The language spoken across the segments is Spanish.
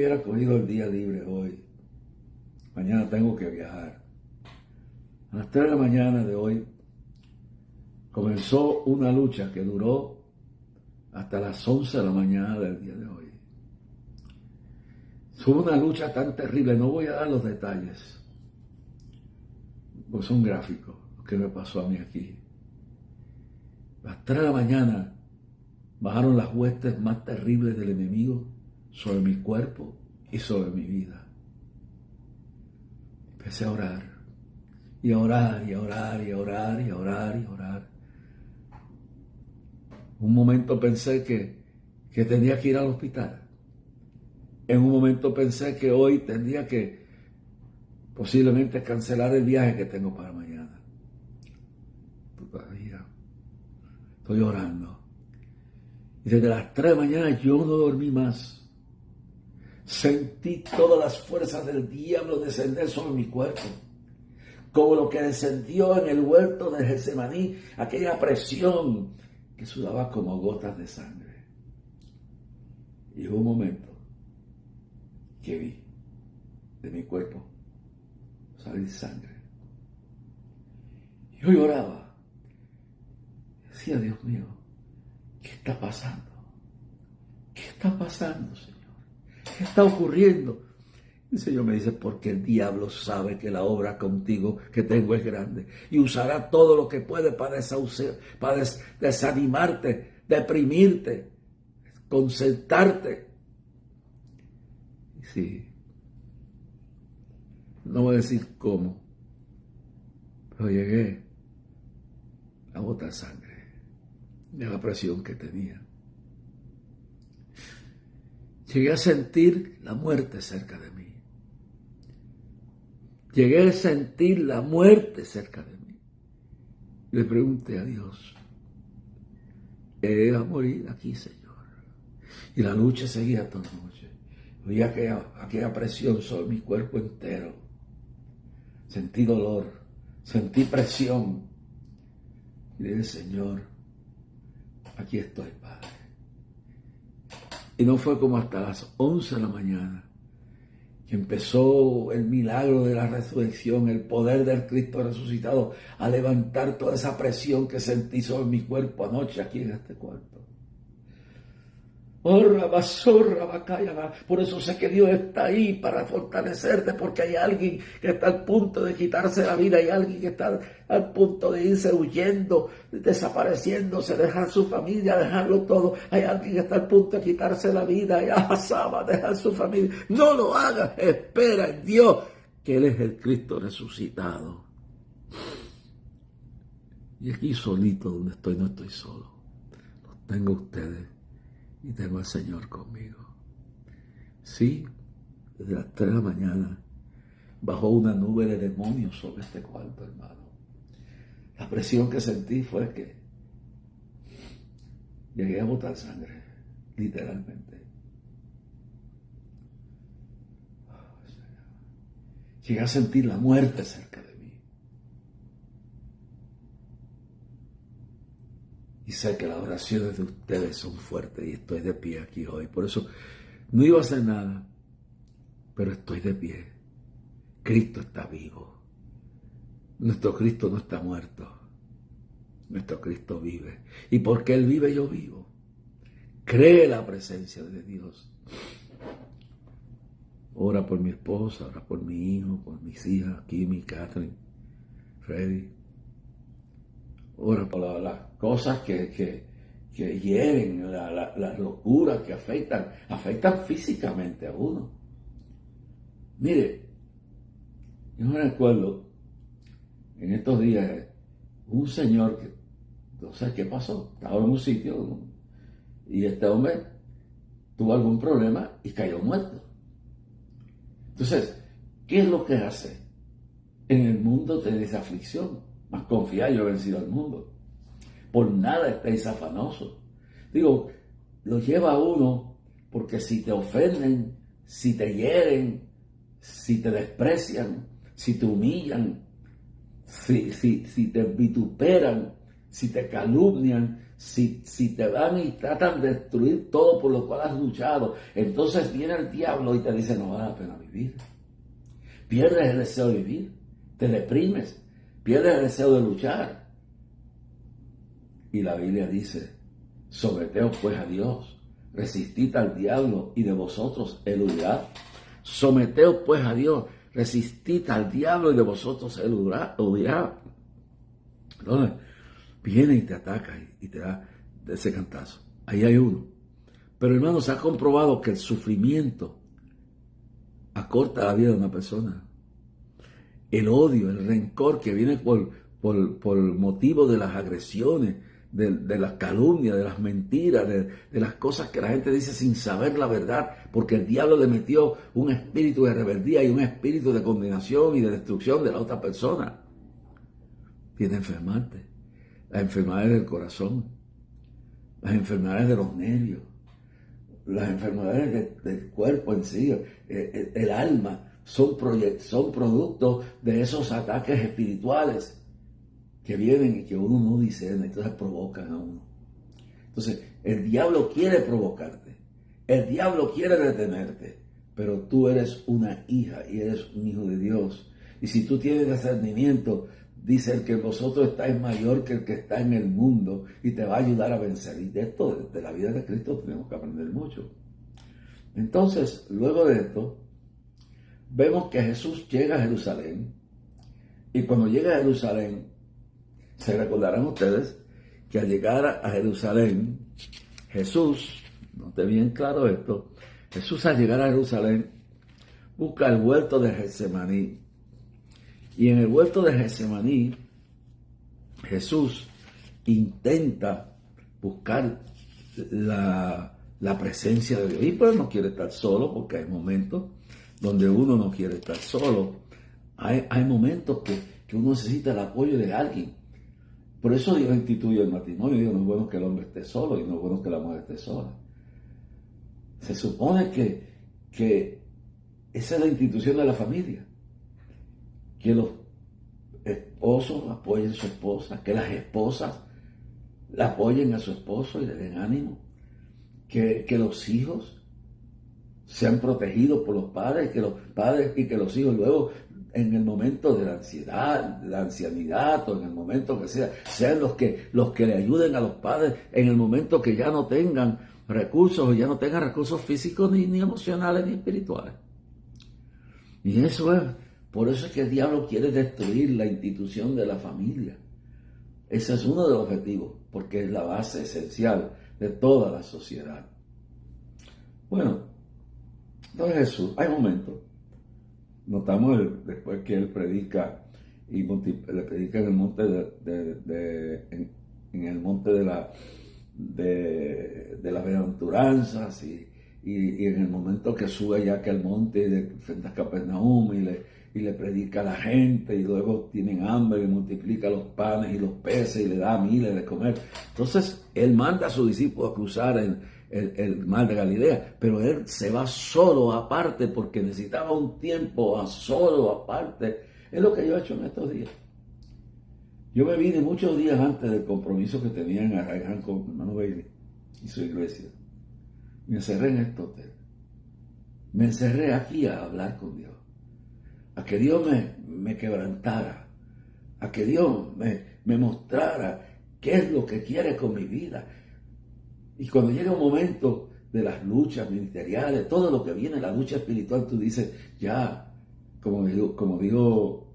Hubiera cogido el día libre hoy. Mañana tengo que viajar. A las 3 de la mañana de hoy comenzó una lucha que duró hasta las 11 de la mañana del día de hoy. Fue una lucha tan terrible, no voy a dar los detalles, pues son gráficos lo que me pasó a mí aquí. A las 3 de la mañana bajaron las huestes más terribles del enemigo sobre mi cuerpo y sobre mi vida. Empecé a orar, y a orar, y a orar, y a orar, y a orar, y a orar. Un momento pensé que tenía que ir al hospital. En un momento pensé que hoy tendría que posiblemente cancelar el viaje que tengo para mañana. Todavía estoy orando. Y desde las 3 de la mañana yo no dormí más. Sentí todas las fuerzas del diablo descender sobre mi cuerpo, como lo que descendió en el huerto de Getsemaní, aquella presión que sudaba como gotas de sangre. Y hubo un momento que vi de mi cuerpo salir sangre. Yo lloraba. Decía, Dios mío, ¿qué está pasando? ¿Qué está pasando, Señor? ¿Qué está ocurriendo? El Señor me dice, porque el diablo sabe que la obra contigo que tengo es grande y usará todo lo que puede para desanimarte, deprimirte, concertarte. Y sí, no voy a decir cómo, pero llegué a botar sangre de la presión que tenía. Llegué a sentir la muerte cerca de mí. Llegué a sentir la muerte cerca de mí. Le pregunté a Dios, ¿he a morir aquí, Señor? Y la lucha seguía toda la noche. Vi aquella presión sobre mi cuerpo entero. Sentí dolor, sentí presión. Y le dije, Señor, aquí estoy, Padre. Y no fue como hasta las 11 de la mañana que empezó el milagro de la resurrección, el poder del Cristo resucitado, a levantar toda esa presión que sentí sobre mi cuerpo anoche aquí en este cuarto. Por eso sé que Dios está ahí para fortalecerte, porque hay alguien que está al punto de quitarse la vida, hay alguien que está al punto de irse huyendo, desapareciéndose, dejar su familia, dejarlo todo. Hay alguien que está al punto de quitarse la vida, dejar su familia. No lo hagas, espera en Dios, que Él es el Cristo resucitado. Y aquí solito donde estoy, no estoy solo. Los tengo ustedes. Y tengo al Señor conmigo. Sí, desde las 3 de la mañana bajó una nube de demonios sobre este cuarto, hermano. La presión que sentí fue que llegué a botar sangre, literalmente. Llegué a sentir la muerte cerca de mí. Y sé que las oraciones de ustedes son fuertes y estoy de pie aquí hoy. Por eso no iba a hacer nada, pero estoy de pie. Cristo está vivo. Nuestro Cristo no está muerto. Nuestro Cristo vive. Y porque Él vive, yo vivo. Cree la presencia de Dios. Ora por mi esposa, ora por mi hijo, por mis hijas, Kimi, Catherine, Freddy. Ora por las cosas que hieren, las locuras que afectan físicamente a uno. Mire, yo me recuerdo en estos días un señor que no sé qué pasó, estaba en un sitio, ¿no? Y este hombre tuvo algún problema y cayó muerto. Entonces, ¿qué es lo que hace? En el mundo tenéis aflicción, mas confiad, yo he vencido al mundo. Por nada estéis afanosos. Digo, lo lleva a uno porque si te ofenden, si te hieren, si te desprecian, si te humillan, si te vituperan, si te calumnian, si te van y tratan de destruir todo por lo cual has luchado, entonces viene el diablo y te dice, no vale la pena vivir. Pierdes el deseo de vivir, te deprimes, pierdes el deseo de luchar. Y la Biblia dice, someteos pues a Dios, resistid al diablo y de vosotros él huirá. Someteos pues a Dios, resistid al diablo y de vosotros él huirá. Entonces, viene y te ataca y te da ese cantazo. Ahí hay uno. Pero hermanos, se ha comprobado que el sufrimiento acorta la vida de una persona. El odio, el rencor que viene por motivo de las agresiones, de las calumnias, de las mentiras, de las cosas que la gente dice sin saber la verdad, porque el diablo le metió un espíritu de rebeldía y un espíritu de condenación y de destrucción de la otra persona. Tiene a enfermarte. Las enfermedades del corazón, las enfermedades de los nervios, las enfermedades del cuerpo en sí, el alma, son productos de esos ataques espirituales que vienen y que uno no discierne, entonces provocan a uno. Entonces, el diablo quiere provocarte, el diablo quiere detenerte, pero tú eres una hija y eres un hijo de Dios. Y si tú tienes discernimiento, dice el que vosotros estáis mayor que el que está en el mundo y te va a ayudar a vencer. Y de esto, de la vida de Cristo, tenemos que aprender mucho. Entonces, luego de esto, vemos que Jesús llega a Jerusalén. Y cuando llega a Jerusalén, se recordarán ustedes que al llegar a Jerusalén, Jesús, note bien claro esto, Jesús al llegar a Jerusalén busca el huerto de Getsemaní. Y en el huerto de Getsemaní, Jesús intenta buscar la presencia de Dios. Y pues no quiere estar solo, porque hay momentos donde uno no quiere estar solo. Hay momentos que uno necesita el apoyo de alguien. Por eso Dios instituye el matrimonio. Dios, no es bueno que el hombre esté solo y no es bueno que la mujer esté sola. Se supone que esa es la institución de la familia. Que los esposos apoyen a su esposa, que las esposas la apoyen a su esposo y le den ánimo, que los hijos sean protegidos por los padres, que los padres y que los hijos luego en el momento de la ansiedad, de la ancianidad o en el momento que sea, sean los que le ayuden a los padres en el momento que ya no tengan recursos o ya no tengan recursos físicos ni emocionales ni espirituales. Y eso es, por eso es que el diablo quiere destruir la institución de la familia. Ese es uno de los objetivos, porque es la base esencial de toda la sociedad. Bueno, entonces Jesús, hay momentos, notamos después que él predica y le predica en el monte en el monte de las bienaventuranzas y en el momento que sube ya que al monte frente a Capernaum y le predica a la gente y luego tienen hambre y multiplica los panes y los peces y le da a miles de comer. Entonces él manda a sus discípulos a cruzar el mar de Galilea, pero él se va solo aparte porque necesitaba un tiempo solo aparte. Es lo que yo he hecho en estos días. Yo me vine muchos días antes del compromiso que tenía en Arraiján con mi hermano Bailey y su iglesia. Me encerré en este hotel. Me encerré aquí a hablar con Dios. A que Dios me quebrantara. A que Dios me mostrara qué es lo que quiere con mi vida. Y cuando llega un momento de las luchas ministeriales, todo lo que viene, la lucha espiritual, tú dices, ya, como dijo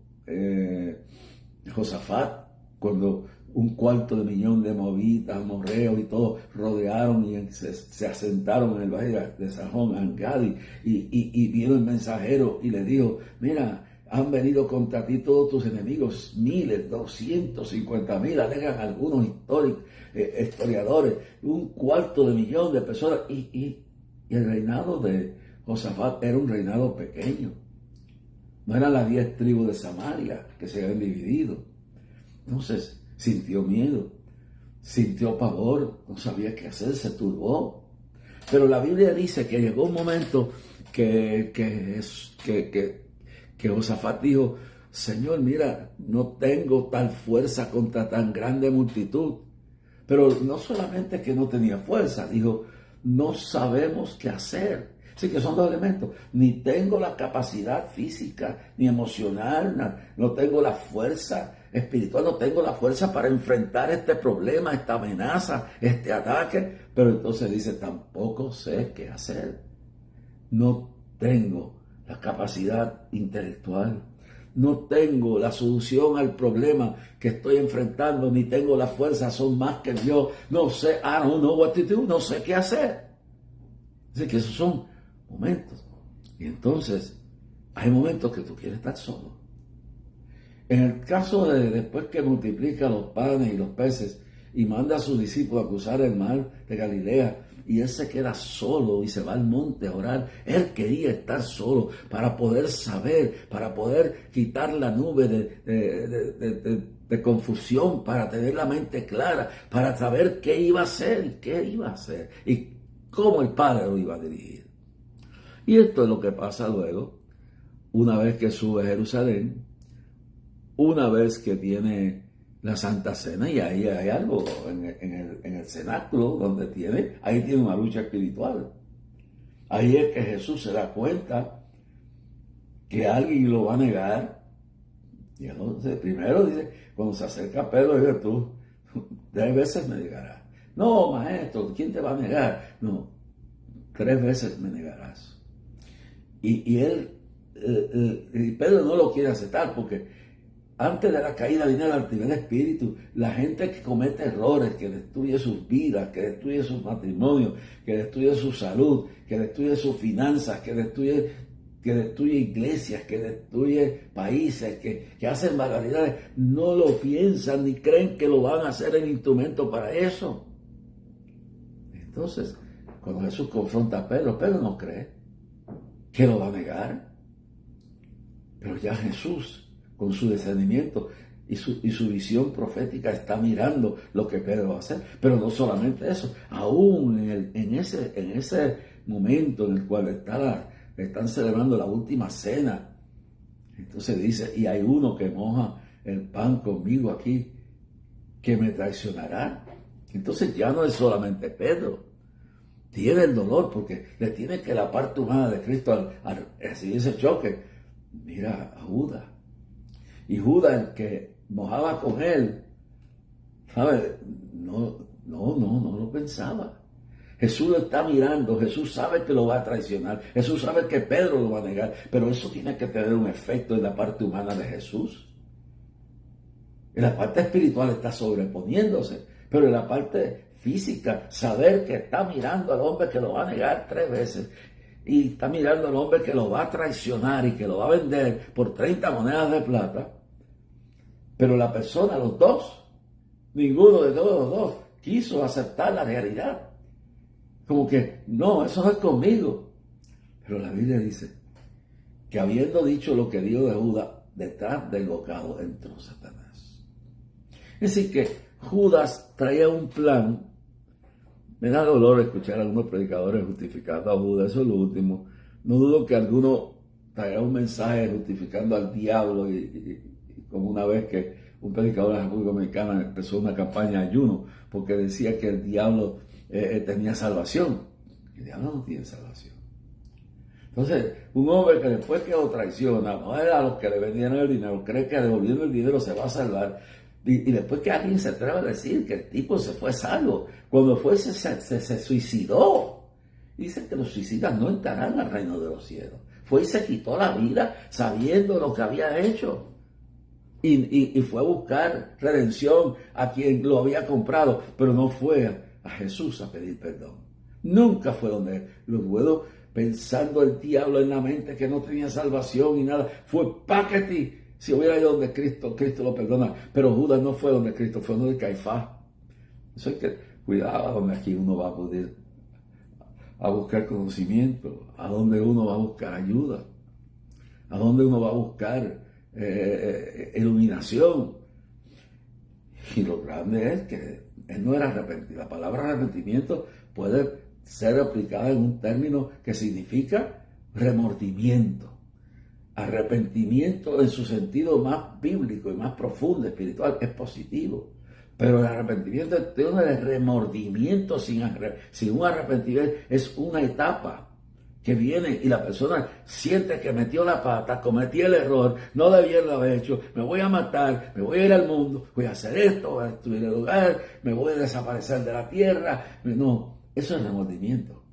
Josafat, cuando 250,000 de moabitas, amorreos y todo rodearon y se asentaron en el valle de Sajón, Angadi, y vino el mensajero y le dijo, mira, han venido contra ti todos tus enemigos, 250,000, alegan algunos historiadores, 250,000 de personas, y el reinado de Josafat era un reinado pequeño, no eran las 10 tribus de Samaria que se habían dividido. Entonces sintió miedo, sintió pavor, no sabía qué hacer, se turbó. Pero la Biblia dice que llegó un momento que Josafat dijo, Señor, mira, no tengo tal fuerza contra tan grande multitud, Pero no solamente que no tenía fuerza, dijo, no sabemos qué hacer. Así que son dos elementos. Ni tengo la capacidad física, ni emocional, no tengo la fuerza espiritual, no tengo la fuerza para enfrentar este problema, esta amenaza, este ataque. Pero entonces dice, tampoco sé qué hacer. No tengo la capacidad intelectual. No tengo la solución al problema que estoy enfrentando, ni tengo la fuerza, son más que yo. No sé, I don't know what to do, no sé qué hacer. Así que esos son momentos. Y entonces, hay momentos que tú quieres estar solo. En el caso de después que multiplica los panes y los peces y manda a sus discípulos a cruzar el mar de Galilea, y él se queda solo y se va al monte a orar. Él quería estar solo para poder saber, para poder quitar la nube de confusión, para tener la mente clara, para saber qué iba a hacer y qué iba a hacer y cómo el Padre lo iba a dirigir. Y esto es lo que pasa luego, una vez que sube a Jerusalén, una vez que tiene la Santa Cena, y ahí hay algo en el cenáculo donde ahí tiene una lucha espiritual. Ahí es que Jesús se da cuenta que alguien lo va a negar. Y entonces primero dice, cuando se acerca a Pedro, dice, tú 3 veces me negarás. No, maestro, ¿quién te va a negar? No, 3 veces me negarás. Y Pedro no lo quiere aceptar porque antes de la caída viene el altivez de espíritu. La gente que comete errores, que destruye sus vidas, que destruye sus matrimonios, que destruye su salud, que destruye sus finanzas, que destruye iglesias, que destruye países, que hacen barbaridades, no lo piensan ni creen que lo van a hacer el instrumento para eso. Entonces, cuando Jesús confronta a Pedro, Pedro no cree que lo va a negar. Pero ya Jesús, con su discernimiento y su visión profética, está mirando lo que Pedro va a hacer. Pero no solamente eso, aún en ese momento en el cual están celebrando la última cena, entonces dice, y hay uno que moja el pan conmigo aquí, que me traicionará. Entonces ya no es solamente Pedro, tiene el dolor porque le tiene que la parte humana de Cristo al recibir ese choque. Mira a Judas. Y Judas, el que mojaba con él, ¿sabe? No lo pensaba. Jesús lo está mirando, Jesús sabe que lo va a traicionar, Jesús sabe que Pedro lo va a negar, pero eso tiene que tener un efecto en la parte humana de Jesús. En la parte espiritual está sobreponiéndose, pero en la parte física, saber que está mirando al hombre que lo va a negar 3 veces, y está mirando al hombre que lo va a traicionar y que lo va a vender por 30 monedas de plata, pero la persona, los dos, ninguno de todos los dos quiso aceptar la realidad. Como que, no, eso no es conmigo. Pero la Biblia dice que habiendo dicho lo que dijo de Judas, detrás del bocado entró Satanás. Es decir que Judas traía un plan. Me da dolor escuchar a algunos predicadores justificando a Judas, eso es lo último. No dudo que alguno traiga un mensaje justificando al diablo y como una vez que un predicador de la República Dominicana empezó una campaña de ayuno porque decía que el diablo tenía salvación. El diablo no tiene salvación. Entonces, un hombre que después que lo traiciona, no era a los que le vendieron el dinero, cree que devolviendo el dinero se va a salvar. Y después que alguien se atreve a decir que el tipo se fue salvo, cuando fue se suicidó. Dicen que los suicidas no entrarán al reino de los cielos. Fue y se quitó la vida sabiendo lo que había hecho. Y fue a buscar redención a quien lo había comprado, pero no fue a Jesús a pedir perdón. Nunca fue donde él. Luego, pensando el diablo en la mente que no tenía salvación y nada, fue paquete. Si hubiera ido donde Cristo, Cristo lo perdona. Pero Judas no fue donde Cristo, fue donde Caifás. Eso hay que cuidar a donde aquí uno va a poder a buscar conocimiento, a donde uno va a buscar ayuda, a donde uno va a buscar iluminación. Y lo grande es que él no era arrepentido. La palabra arrepentimiento puede ser aplicada en un término que significa remordimiento. Arrepentimiento en su sentido más bíblico y más profundo, espiritual, es positivo. Pero el arrepentimiento tiene el remordimiento sin un arrepentimiento. Es una etapa que viene y la persona siente que metió la pata, cometí el error, no debía haber hecho, me voy a matar, me voy a ir al mundo, voy a hacer esto, voy a destruir el lugar, me voy a desaparecer de la tierra. No, eso es remordimiento.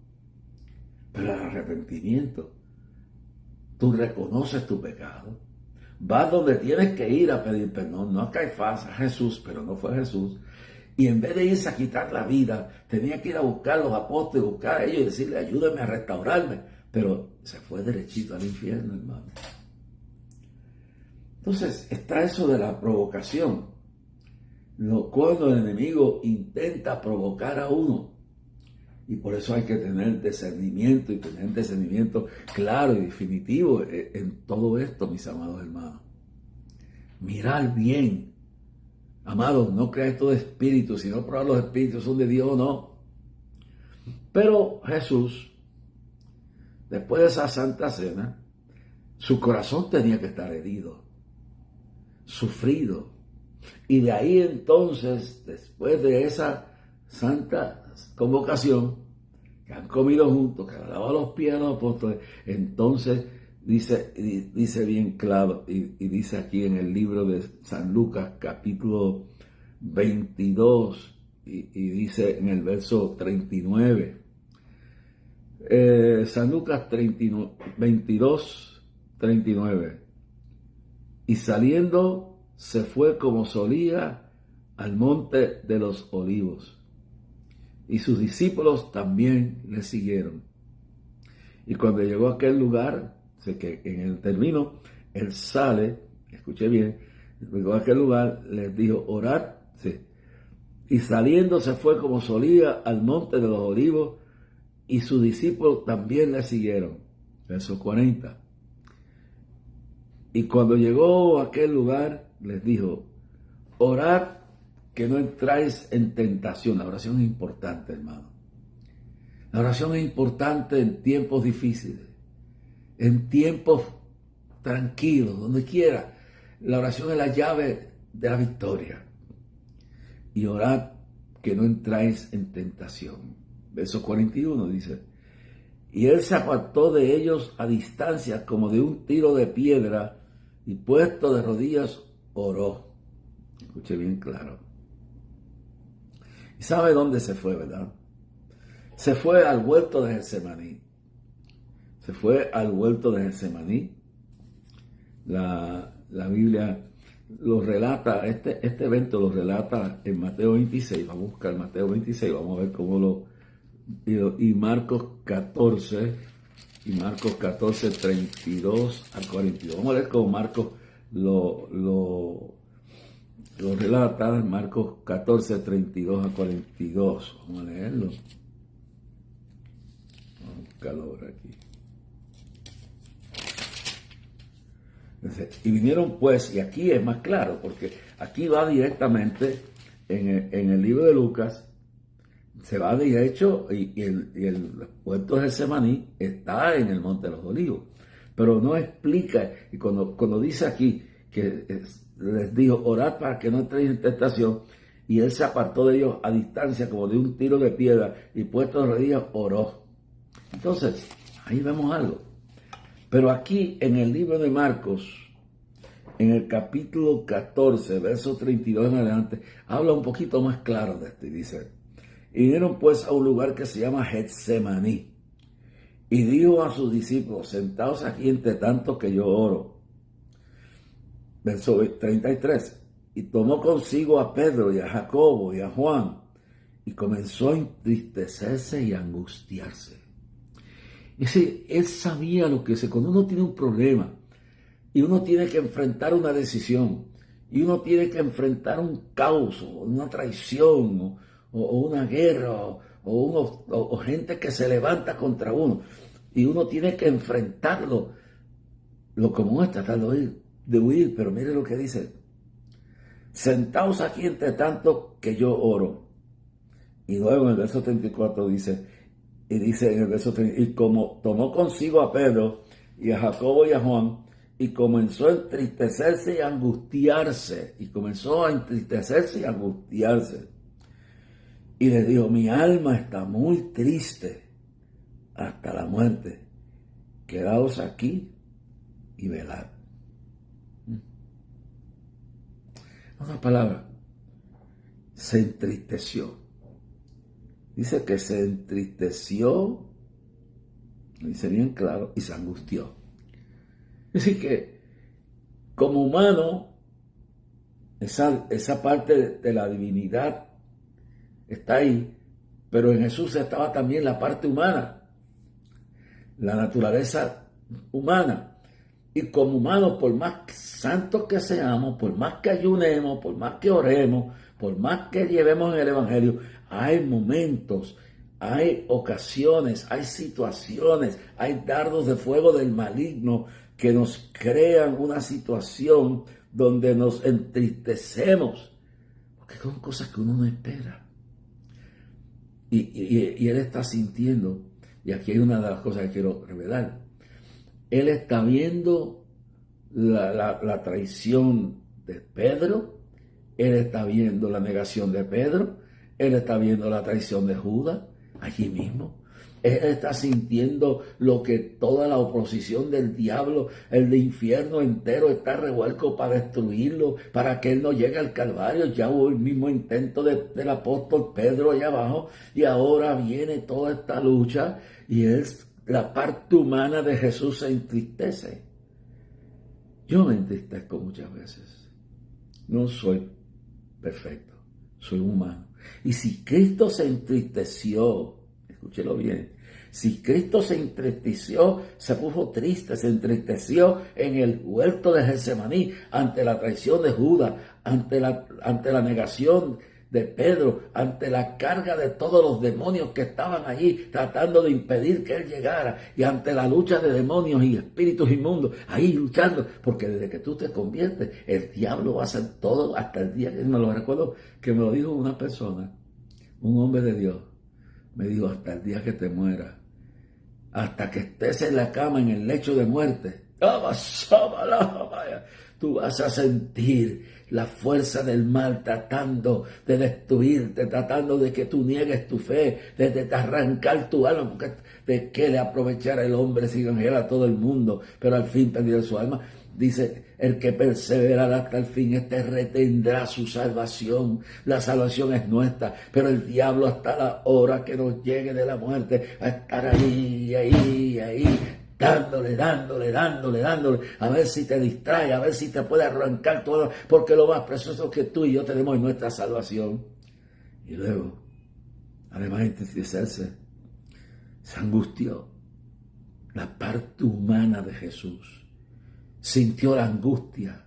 Pero el arrepentimiento, tú reconoces tu pecado, vas donde tienes que ir a pedir perdón, no a Caifás, a Jesús, pero no fue Jesús. Y en vez de irse a quitar la vida, tenía que ir a buscar a los apóstoles, buscar a ellos y decirle, ayúdenme a restaurarme. Pero se fue derechito al infierno, hermano. Entonces está eso de la provocación. Cuando el enemigo intenta provocar a uno. Y por eso hay que tener discernimiento y tener discernimiento claro y definitivo en todo esto, mis amados hermanos. Mirar bien. Amados, no creáis todo espíritu, sino probar los espíritus son de Dios o no. Pero Jesús, después de esa santa cena, su corazón tenía que estar herido, sufrido. Y de ahí entonces, después de esa santa convocación, que han comido juntos, que han lavado los pies a los apóstoles, entonces dice bien claro, y dice aquí en el libro de San Lucas, capítulo 22, y dice en el verso 39, San Lucas 22, 39, y saliendo se fue como solía al monte de los olivos, y sus discípulos también le siguieron. Y cuando llegó a aquel lugar, sé que en el término, él sale, escuché bien, llegó a aquel lugar, les dijo, orad, sí. Y saliendo se fue como solía al monte de los olivos, y sus discípulos también le siguieron. Verso 40. Y cuando llegó a aquel lugar, les dijo, orad que no entráis en tentación. La oración es importante, hermano. La oración es importante en tiempos difíciles, en tiempos tranquilos, donde quiera. La oración es la llave de la victoria. Y orad que no entráis en tentación. Verso 41 dice, y él se apartó de ellos a distancia como de un tiro de piedra y puesto de rodillas oró. Escuche bien claro. ¿Y sabe dónde se fue, verdad? Se fue al huerto de Getsemaní. Se fue al huerto de Getsemaní. La Biblia lo relata, este evento lo relata en Mateo 26. Vamos a buscar Mateo 26, vamos a ver cómo y Marcos 14, 32 al 42. Vamos a ver cómo Marcos lo relata, Marcos 14, 32 a 42. Vamos a leerlo. Vamos a buscarlo por aquí. Y vinieron pues, y aquí es más claro, porque aquí va directamente en el libro de Lucas, se va de hecho, y el puerto de Getsemaní está en el Monte de los Olivos, pero no explica, y cuando dice aquí que les dijo, orad para que no entréis en tentación, y él se apartó de ellos a distancia como de un tiro de piedra, y puesto de rodillas oró. Entonces, ahí vemos algo. Pero aquí en el libro de Marcos, en el capítulo 14, verso 32 en adelante, habla un poquito más claro de esto y dice, y vinieron pues a un lugar que se llama Getsemaní, y dijo a sus discípulos, sentaos aquí entre tanto que yo oro. Verso 33, y tomó consigo a Pedro y a Jacobo y a Juan, y comenzó a entristecerse y a angustiarse. Y sí, él sabía lo que es, cuando uno tiene un problema y uno tiene que enfrentar una decisión y uno tiene que enfrentar un caos, una traición o una guerra o gente que se levanta contra uno y uno tiene que enfrentarlo. Lo común es tratar de huir, pero mire lo que dice. Sentaos aquí entre tanto que yo oro. Y luego en el verso 34 dice, y dice en el verso 30, y como tomó consigo a Pedro y a Jacobo y a Juan, y comenzó a entristecerse y a angustiarse. Y comenzó a entristecerse y a angustiarse. Y le dijo, mi alma está muy triste hasta la muerte. Quedaos aquí y velad. En otras palabras, se entristeció. Dice que se entristeció, dice bien claro, y se angustió. Es decir que, como humano, esa parte de la divinidad está ahí, pero en Jesús estaba también la parte humana, la naturaleza humana. Y como humanos, por más santos que seamos, por más que ayunemos, por más que oremos, por más que llevemos en el Evangelio, hay momentos, hay ocasiones, hay situaciones, hay dardos de fuego del maligno que nos crean una situación donde nos entristecemos, porque son cosas que uno no espera. Y él está sintiendo, y aquí hay una de las cosas que quiero revelar. Él está viendo la traición de Pedro, él está viendo la negación de Pedro, él está viendo la traición de Judas, allí mismo. Él está sintiendo lo que toda la oposición del diablo, el de infierno entero, está revuelto para destruirlo, para que él no llegue al Calvario. Ya hubo el mismo intento del apóstol Pedro allá abajo, y ahora viene toda esta lucha, y es la parte humana de Jesús se entristece. Yo me entristezco muchas veces. No soy perfecto, soy humano. Y si Cristo se entristeció, escúchelo bien, si Cristo se entristeció, se puso triste, se entristeció en el huerto de Getsemaní ante la traición de Judas, ante la negación de Pedro, ante la carga de todos los demonios que estaban allí tratando de impedir que él llegara, y ante la lucha de demonios y espíritus inmundos ahí luchando, porque desde que tú te conviertes el diablo va a hacer todo hasta el día que me lo recuerdo que me lo dijo una persona, un hombre de Dios, me dijo, hasta el día que te mueras, hasta que estés en la cama en el lecho de muerte, tú vas a sentir la fuerza del mal tratando de destruirte, tratando de que tú niegues tu fe, de arrancar tu alma, porque de qué le aprovechara el hombre si ganara a todo el mundo, pero al fin perdió su alma. Dice, el que perseverará hasta el fin, este retendrá su salvación. La salvación es nuestra, pero el diablo hasta la hora que nos llegue de la muerte va a estar ahí, dándole, a ver si te distrae, a ver si te puede arrancar todo, porque lo más precioso que tú y yo tenemos es nuestra salvación. Y luego, además de entristecerse, se angustió. La parte humana de Jesús sintió la angustia,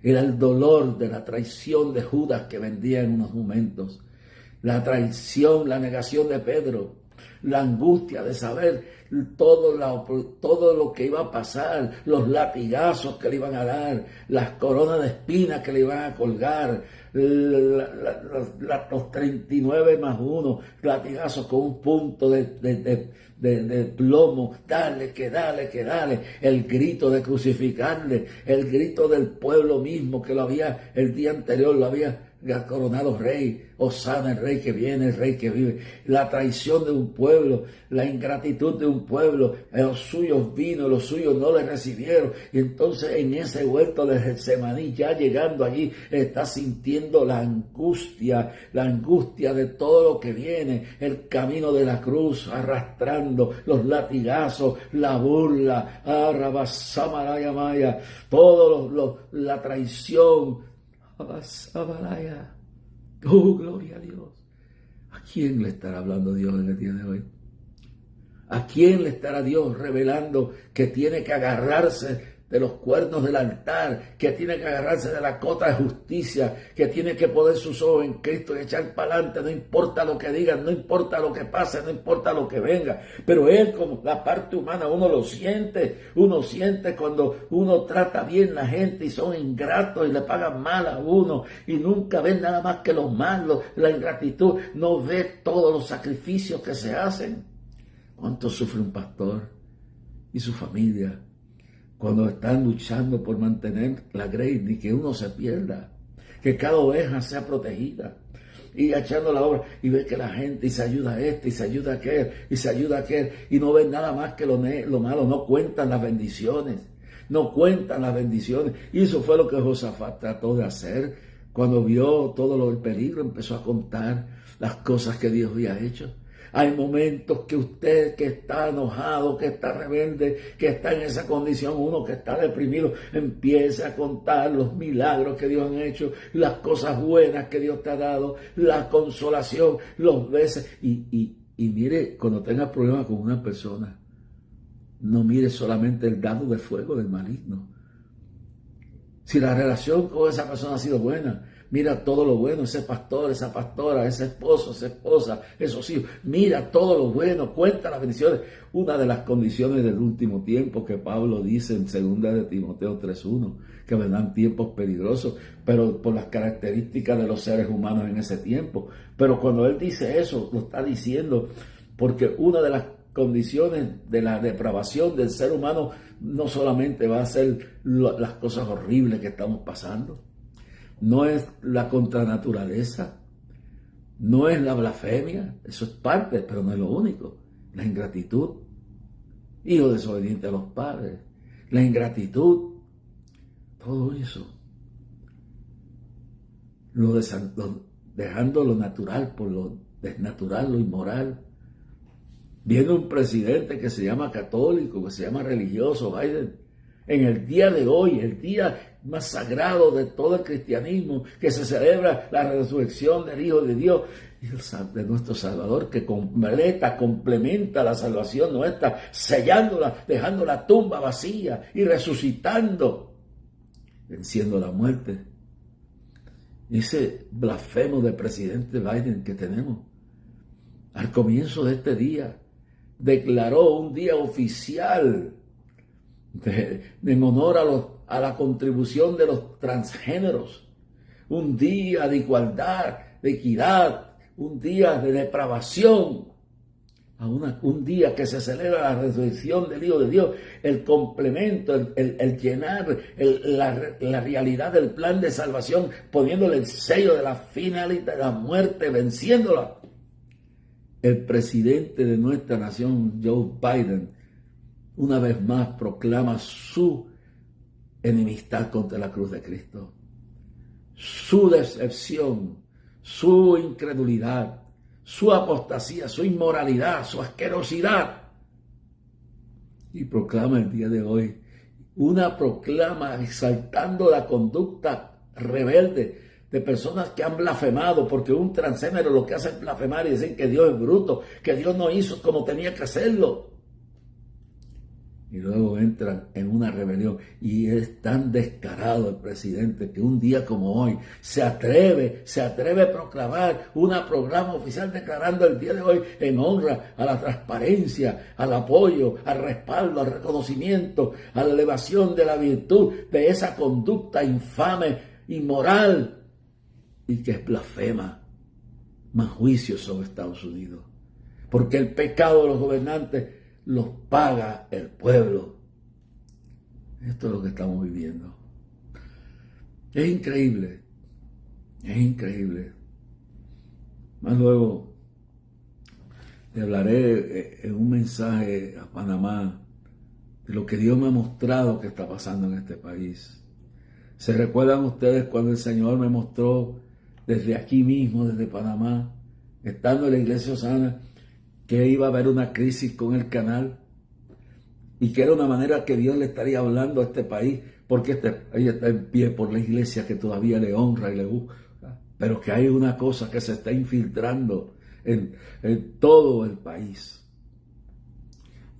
era el dolor de la traición de Judas que vendría en unos momentos, la traición, la negación de Pedro, la angustia de saber todo lo que iba a pasar, los latigazos que le iban a dar, las coronas de espinas que le iban a colgar, los 39 más 1 latigazos con un punto de plomo, dale, el grito de crucificarle, el grito del pueblo mismo que el día anterior lo había coronado rey, Hosana, el rey que viene, el rey que vive, la traición de un pueblo, la ingratitud de un pueblo, los suyos vino, los suyos no le recibieron, y entonces en ese huerto de Getsemaní, ya llegando allí, está sintiendo la angustia de todo lo que viene, el camino de la cruz, arrastrando los latigazos, la burla, la traición. Oh, gloria a Dios. ¿A quién le estará hablando Dios en el día de hoy? ¿A quién le estará Dios revelando que tiene que agarrarse de los cuernos del altar, que tiene que agarrarse de la cota de justicia, que tiene que poner sus ojos en Cristo y echar para adelante, no importa lo que digan, no importa lo que pase, no importa lo que venga? Pero él, como la parte humana, uno siente cuando uno trata bien a la gente y son ingratos y le pagan mal a uno y nunca ven nada más que los malos, la ingratitud, no ve todos los sacrificios que se hacen. ¿Cuánto sufre un pastor y su familia cuando están luchando por mantener la grey, ni que uno se pierda, que cada oveja sea protegida. Y echando la obra y ve que la gente y se ayuda a este y se ayuda a aquel y se ayuda a aquel y no ven nada más que lo malo, no cuentan las bendiciones, no cuentan las bendiciones. Y eso fue lo que Josafat trató de hacer cuando vio todo el peligro, empezó a contar las cosas que Dios había hecho. Hay momentos que usted que está enojado, que está rebelde, que está en esa condición, uno que está deprimido, empieza a contar los milagros que Dios ha hecho, las cosas buenas que Dios te ha dado, la consolación, los besos. Y mire, cuando tengas problemas con una persona, no mire solamente el dardo de fuego del maligno. Si la relación con esa persona ha sido buena, mira todo lo bueno, ese pastor, esa pastora, ese esposo, esa esposa, esos hijos, mira todo lo bueno, cuenta las bendiciones. Una de las condiciones del último tiempo que Pablo dice en 2 de Timoteo 3:1, que vendrán tiempos peligrosos, pero por las características de los seres humanos en ese tiempo. Pero cuando él dice eso, lo está diciendo porque una de las condiciones de la depravación del ser humano no solamente va a ser las cosas horribles que estamos pasando, no es la contranaturaleza, no es la blasfemia, eso es parte, pero no es lo único. La ingratitud, hijo desobediente a los padres, la ingratitud, todo eso, dejando lo natural por lo desnatural, lo inmoral. Viendo un presidente que se llama católico, que se llama religioso, Biden, en el día de hoy, el día más sagrado de todo el cristianismo, que se celebra la resurrección del Hijo de Dios y de nuestro Salvador, que complementa la salvación nuestra, sellándola, dejando la tumba vacía y resucitando, venciendo la muerte. Ese blasfemo de presidente Biden que tenemos, al comienzo de este día, declaró un día oficial en honor a la contribución de los transgéneros, un día de igualdad, de equidad, un día de depravación, un día que se celebra la resurrección del Hijo de Dios, el complemento, el llenar la realidad del plan de salvación, poniéndole el sello de la finalidad de la muerte, venciéndola. El presidente de nuestra nación, Joe Biden, una vez más proclama su enemistad contra la cruz de Cristo, su decepción, su incredulidad, su apostasía, su inmoralidad, su asquerosidad. Y proclama el día de hoy una proclama exaltando la conducta rebelde de personas que han blasfemado, porque un transgénero lo que hace es blasfemar y decir que Dios es bruto, que Dios no hizo como tenía que hacerlo. Y luego entran en una rebelión y es tan descarado el presidente que un día como hoy se atreve a proclamar una proclama oficial declarando el día de hoy en honra a la transparencia, al apoyo, al respaldo, al reconocimiento, a la elevación de la virtud de esa conducta infame, inmoral, y que es blasfema, más juicio sobre Estados Unidos, porque el pecado de los gobernantes los paga el pueblo. Esto es lo que estamos viviendo. Es increíble, es increíble. Más luego le hablaré en un mensaje a Panamá de lo que Dios me ha mostrado que está pasando en este país. ¿Se recuerdan ustedes cuando el Señor me mostró desde aquí mismo, desde Panamá, estando en la iglesia Osana, que iba a haber una crisis con el canal y que era una manera que Dios le estaría hablando a este país, porque este país está en pie por la iglesia que todavía le honra y le busca, pero que hay una cosa que se está infiltrando en todo el país,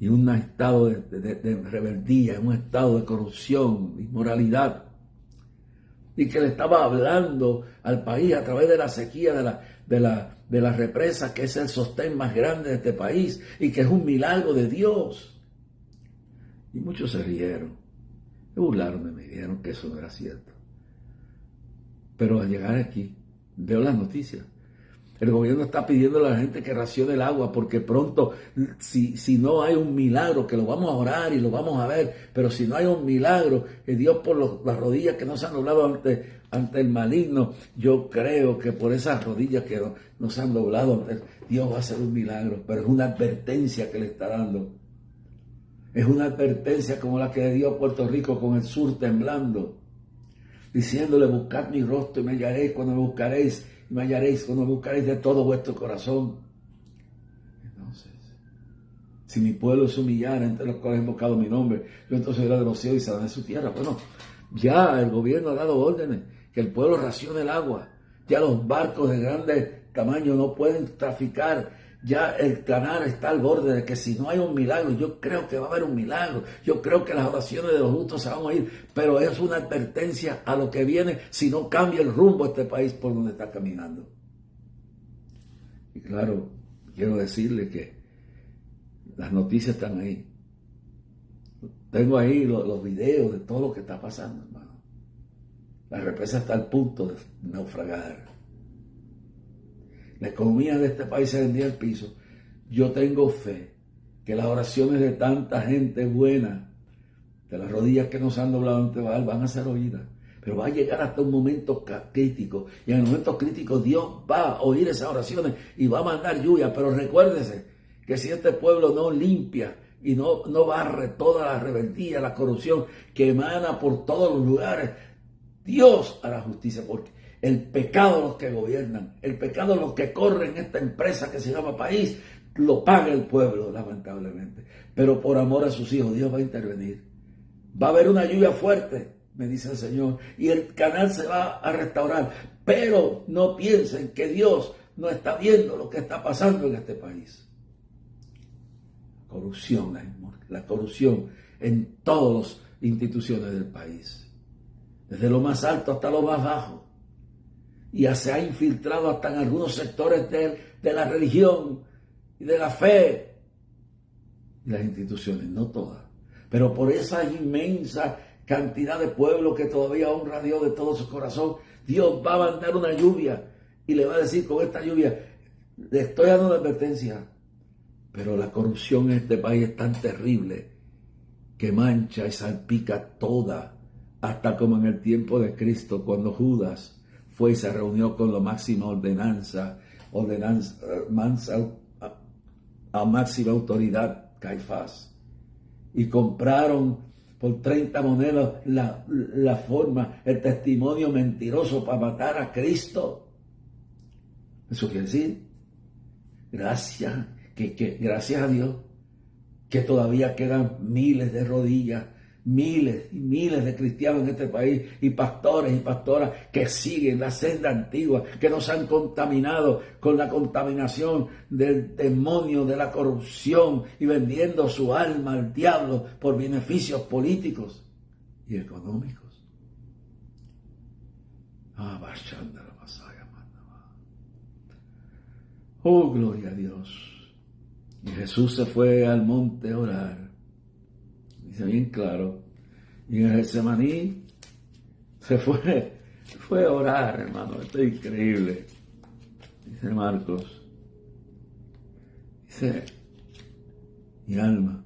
y un estado de rebeldía, un estado de corrupción, inmoralidad, y que le estaba hablando al país a través de la sequía de la represa, que es el sostén más grande de este país y que es un milagro de Dios. Y muchos se rieron, se burlaron de mí, dijeron que eso no era cierto. Pero al llegar aquí, veo las noticias El gobierno está pidiendo a la gente que racione el agua porque pronto, si no hay un milagro, que lo vamos a orar y lo vamos a ver, pero si no hay un milagro, Dios por las rodillas que nos han doblado ante el maligno, yo creo que por esas rodillas que nos han doblado, Dios va a hacer un milagro, pero es una advertencia que le está dando. Es una advertencia como la que le dio a Puerto Rico con el sur temblando, diciéndole: buscad mi rostro y me hallaréis cuando me buscaréis. Y me hallaréis cuando me buscaréis de todo vuestro corazón. Entonces, si mi pueblo se humillara, entre los cuales he invocado mi nombre, yo entonces iré de los cielos y será de su tierra. Bueno, ya el gobierno ha dado órdenes que el pueblo racione el agua. Ya los barcos de grande tamaño no pueden traficar. Ya el canal está al borde de que si no hay un milagro, yo creo que va a haber un milagro. Yo creo que las oraciones de los justos se van a oír, pero es una advertencia a lo que viene si no cambia el rumbo a este país por donde está caminando. Y claro, quiero decirle que las noticias están ahí. Tengo ahí los videos de todo lo que está pasando, hermano. La represa está al punto de naufragar. La economía de este país se vendía al piso. Yo tengo fe que las oraciones de tanta gente buena, de las rodillas que nos han doblado ante Baal, van a ser oídas. Pero va a llegar hasta un momento crítico. Y en el momento crítico Dios va a oír esas oraciones y va a mandar lluvia. Pero recuérdese que si este pueblo no limpia y no barre toda la rebeldía, la corrupción que emana por todos los lugares, Dios hará justicia, porque el pecado de los que gobiernan, el pecado de los que corren esta empresa que se llama país, lo paga el pueblo, lamentablemente. Pero por amor a sus hijos, Dios va a intervenir. Va a haber una lluvia fuerte, me dice el Señor, y el canal se va a restaurar. Pero no piensen que Dios no está viendo lo que está pasando en este país. Corrupción, la corrupción en todas las instituciones del país. Desde lo más alto hasta lo más bajo. Y se ha infiltrado hasta en algunos sectores de la religión y de la fe. Y las instituciones, no todas. Pero por esa inmensa cantidad de pueblo que todavía honra a Dios de todo su corazón, Dios va a mandar una lluvia y le va a decir: con esta lluvia le estoy dando una advertencia. Pero la corrupción en este país es tan terrible que mancha y salpica toda. Hasta como en el tiempo de Cristo, cuando Judas fue y se reunió con la máxima a máxima autoridad, Caifás, y compraron por 30 monedas la forma, el testimonio mentiroso para matar a Cristo. Eso quiere decir, gracias a Dios, que todavía quedan miles de rodillas, miles y miles de cristianos en este país, y pastores y pastoras que siguen la senda antigua, que nos han contaminado con la contaminación del demonio de la corrupción y vendiendo su alma al diablo por beneficios políticos y económicos. Oh, gloria a Dios. Y Jesús se fue al monte a orar. Dice bien claro. Y en el Getsemaní se fue a orar, hermano. Esto es increíble. Dice Marcos. Dice: mi alma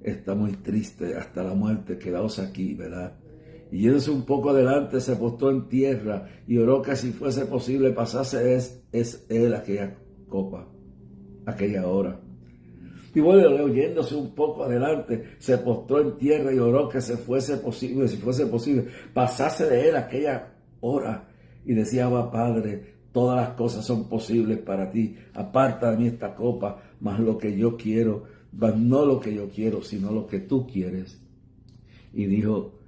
está muy triste hasta la muerte, quedaos aquí, ¿verdad? Y yéndose un poco adelante, se postró en tierra y oró que si fuese posible pasase él aquella copa, aquella hora. Y bueno, yéndose un poco adelante, se postró en tierra y oró que si fuese posible, pasase de él aquella hora. Y decía: Abba, Padre, todas las cosas son posibles para ti. Aparta de mí esta copa, mas lo que yo quiero, mas no lo que yo quiero, sino lo que tú quieres. Y luego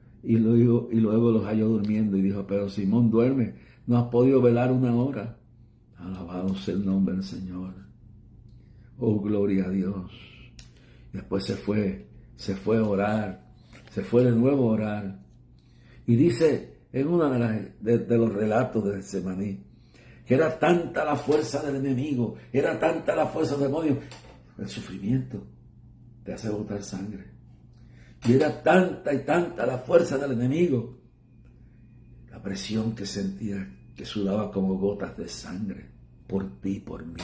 los halló durmiendo y dijo: pero Simón, duerme, ¿no has podido velar una hora? Alabado sea el nombre del Señor. Oh, gloria a Dios. Después se fue a orar, se fue de nuevo a orar. Y dice en uno de los relatos de Getsemaní, que era tanta la fuerza del enemigo, era tanta la fuerza del demonio, el sufrimiento te hace botar sangre. Y era tanta y tanta la fuerza del enemigo, la presión que sentía, que sudaba como gotas de sangre. por ti, por mí.